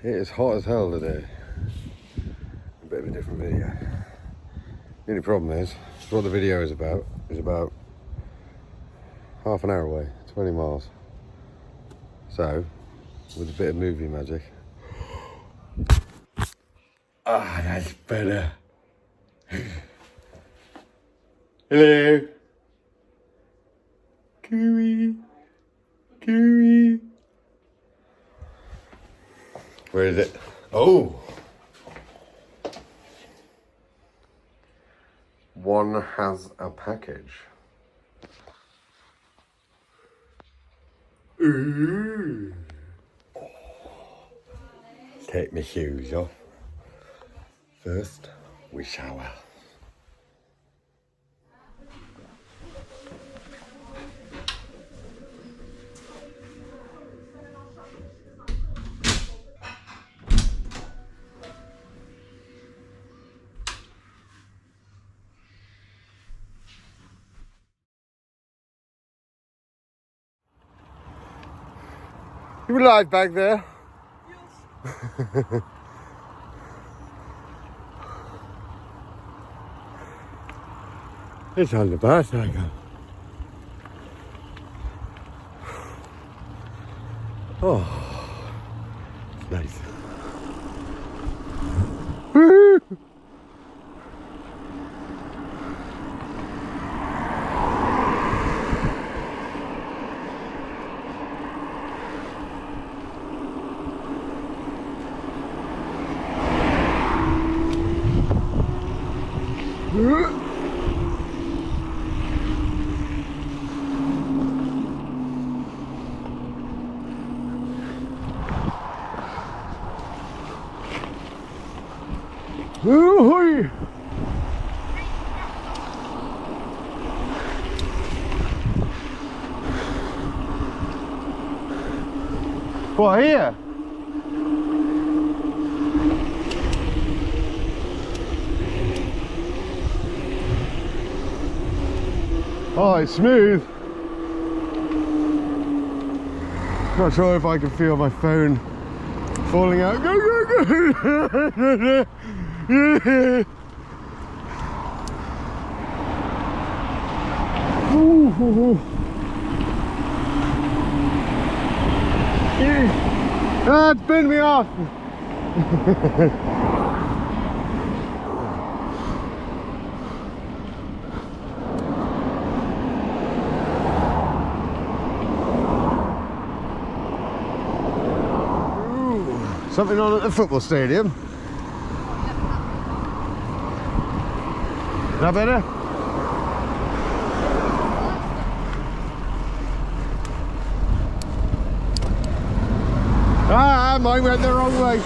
It is hot as hell today. A bit of a different video. The only problem is what the video is about half an hour away, 20 miles. So, with a bit of movie magic. Ah, that's better. Hello. Cooey. Cooey. Where is it? Oh! One has a package. Ooh. Take my shoes off. First, we shower. You alive back there? Yes. It's on the bicycle. Oh, it's nice. Woo! Ooh-hoo. What, here? Oh, it's smooth. Not sure if I can feel my phone falling out. Go, go, go! Ah, it's burned me off. Ooh, something on at the football stadium. That better? Ah, mine went the wrong way.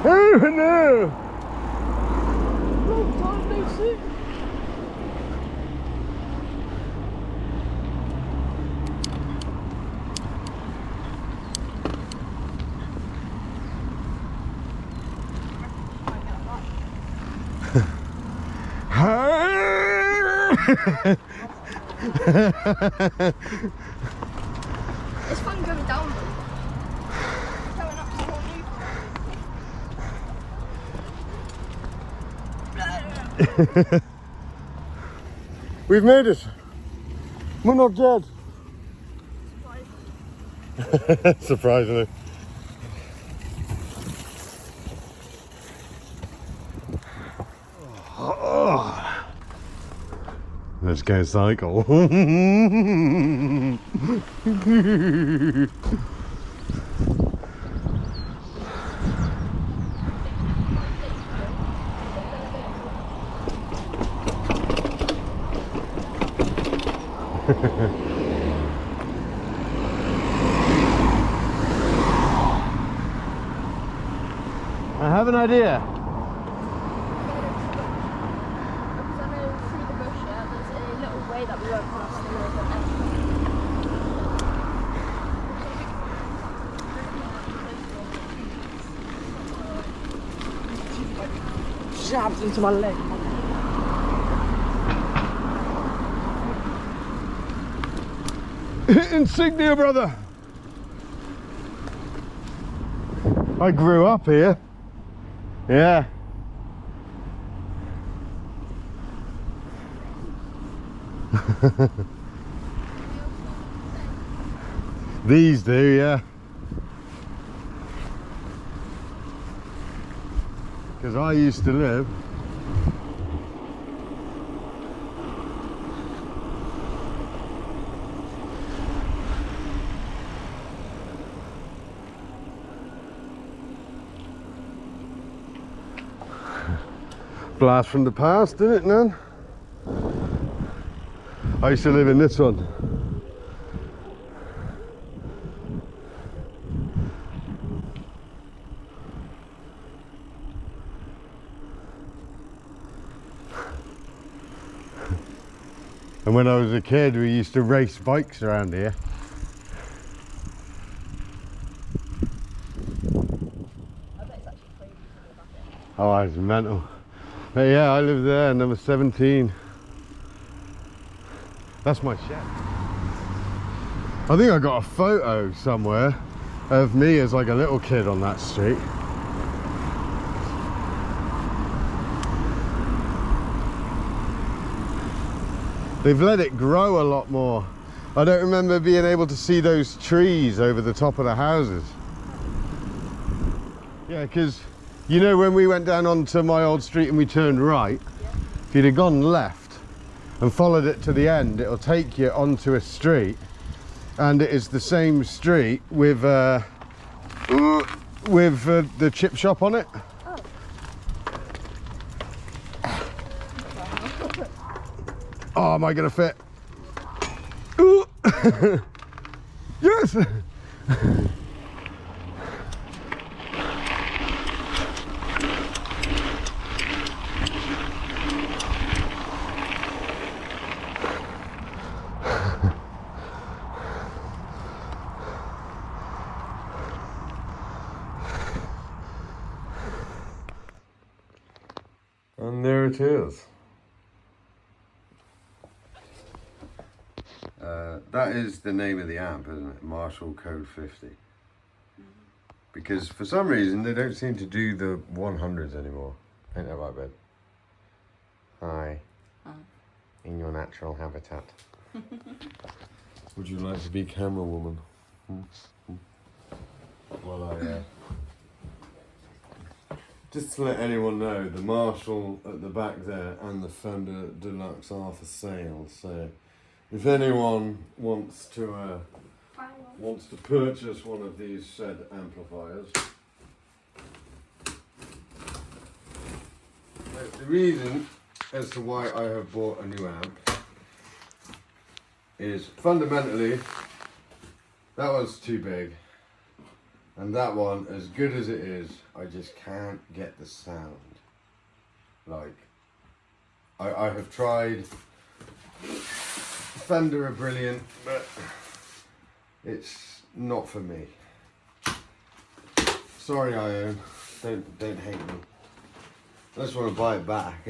Oh no! Long time no see. It's fun going down them. Going up to one new. We've made it. We're not dead. Surprisingly. Oh. Let's go cycle. I have an idea. Because I know through the bush, there's a little way that we won't pass in the middle of the night. Jabbed into my leg. Insignia, brother. I grew up here. Yeah. These do, yeah. Because I used to live blast from the past, didn't it, Nan? I used to live in this one. And when I was a kid, we used to race bikes around here. I bet it's actually crazy to go back there. Oh, it's mental. But yeah, I lived there, number 17. That's my shed. I think I got a photo somewhere of me as like a little kid on that street. They've let it grow a lot more. I don't remember being able to see those trees over the top of the houses. Yeah, because you know when we went down onto my old street and we turned right, if you'd have gone left and followed it to the end, it'll take you onto a street, and it is the same street with the chip shop on it. Oh, am I gonna fit? Ooh. Yes! And there it is. That is the name of the amp, isn't it? Marshall Code 50. Because for some reason they don't seem to do the 100s anymore. Ain't that right, babe? Hi. Hi. In your natural habitat. Would you like to be camera woman? Well, just to let anyone know, the Marshall at the back there and the Fender Deluxe are for sale. So if anyone wants to purchase one of these said amplifiers, the reason as to why I have bought a new amp is fundamentally that one's too big, and that one, as good as it is, I just can't get the sound. Like, I have tried. Fender are brilliant, but it's not for me. Sorry, Ione. Don't hate me. I just want to buy it back.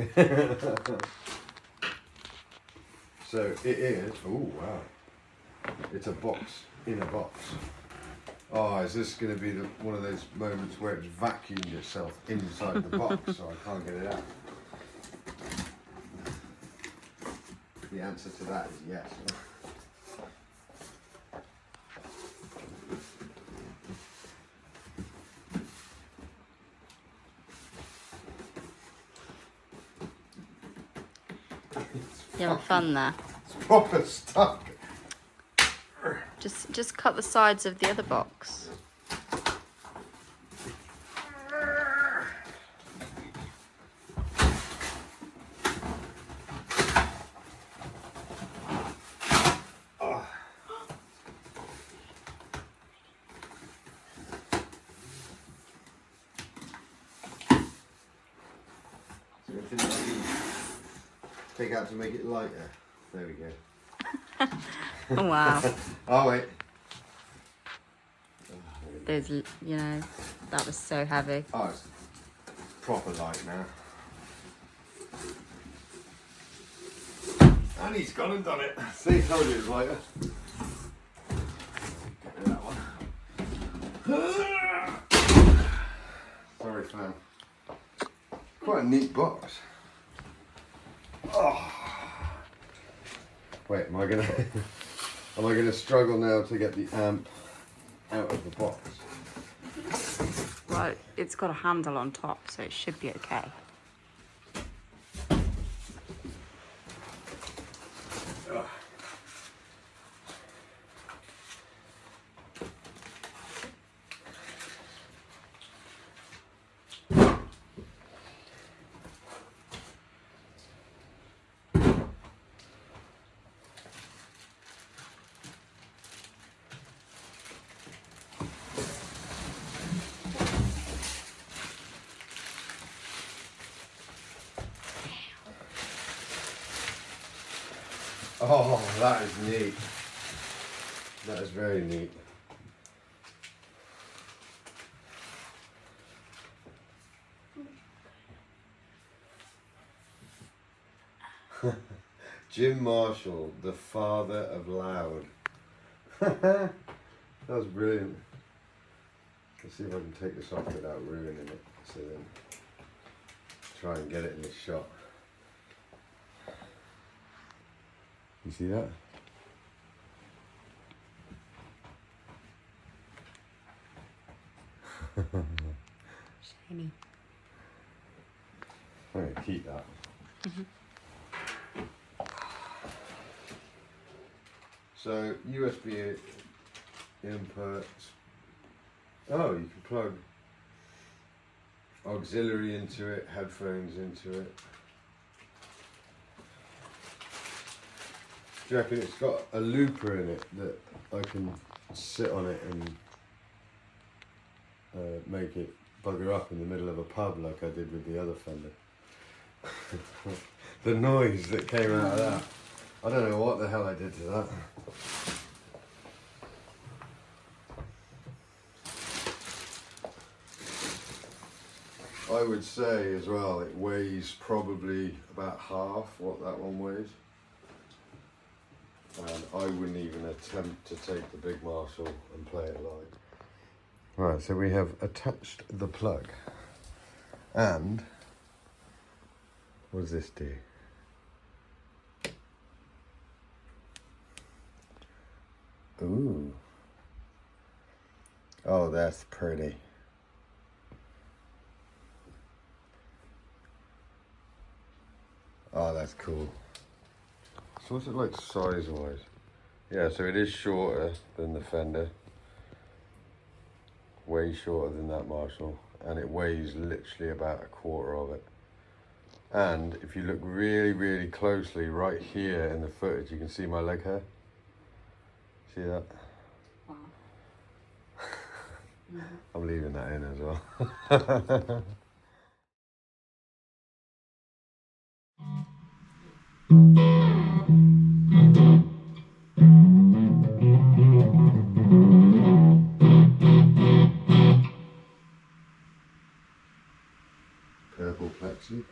So it is. Oh wow! It's a box in a box. Oh, is this going to be one of those moments where it's vacuumed itself inside the box, so I can't get it out? The answer to that is yes. You having fun there? It's proper stuck. Just cut the sides of the other box. Take out to make it lighter. There we go. Oh, wow. Oh wait. There's, you know, that was so heavy. Oh, it's proper light now. And he's gone and done it. See, told you it was lighter. Get rid of that one. Sorry, fam. Quite a neat box. Oh. Wait, am I gonna struggle now to get the amp out of the box? Well, it's got a handle on top, so it should be okay. Oh, that is neat. That is very neat. Jim Marshall, the father of loud. That was brilliant. Let's see if I can take this off without ruining it. So then try and get it in this shot. You see that? Shiny. I'm going to keep that. So USB inputs. Oh, you can plug auxiliary into it, headphones into it. Do you reckon it's got a looper in it that I can sit on it and make it bugger up in the middle of a pub like I did with the other Fender? The noise that came out of that. I don't know what the hell I did to that. I would say as well it weighs probably about half what that one weighs. And I wouldn't even attempt to take the big Marshall and play it live. Right, so we have attached the plug. And what does this do? Ooh. Oh, that's pretty. Oh, that's cool. So what's it like size-wise? Yeah, so it is shorter than the Fender. Way shorter than that Marshall. And it weighs literally about a quarter of it. And if you look really, really closely right here in the footage, you can see my leg hair. See that? Wow. I'm leaving that in as well. Purple plexi.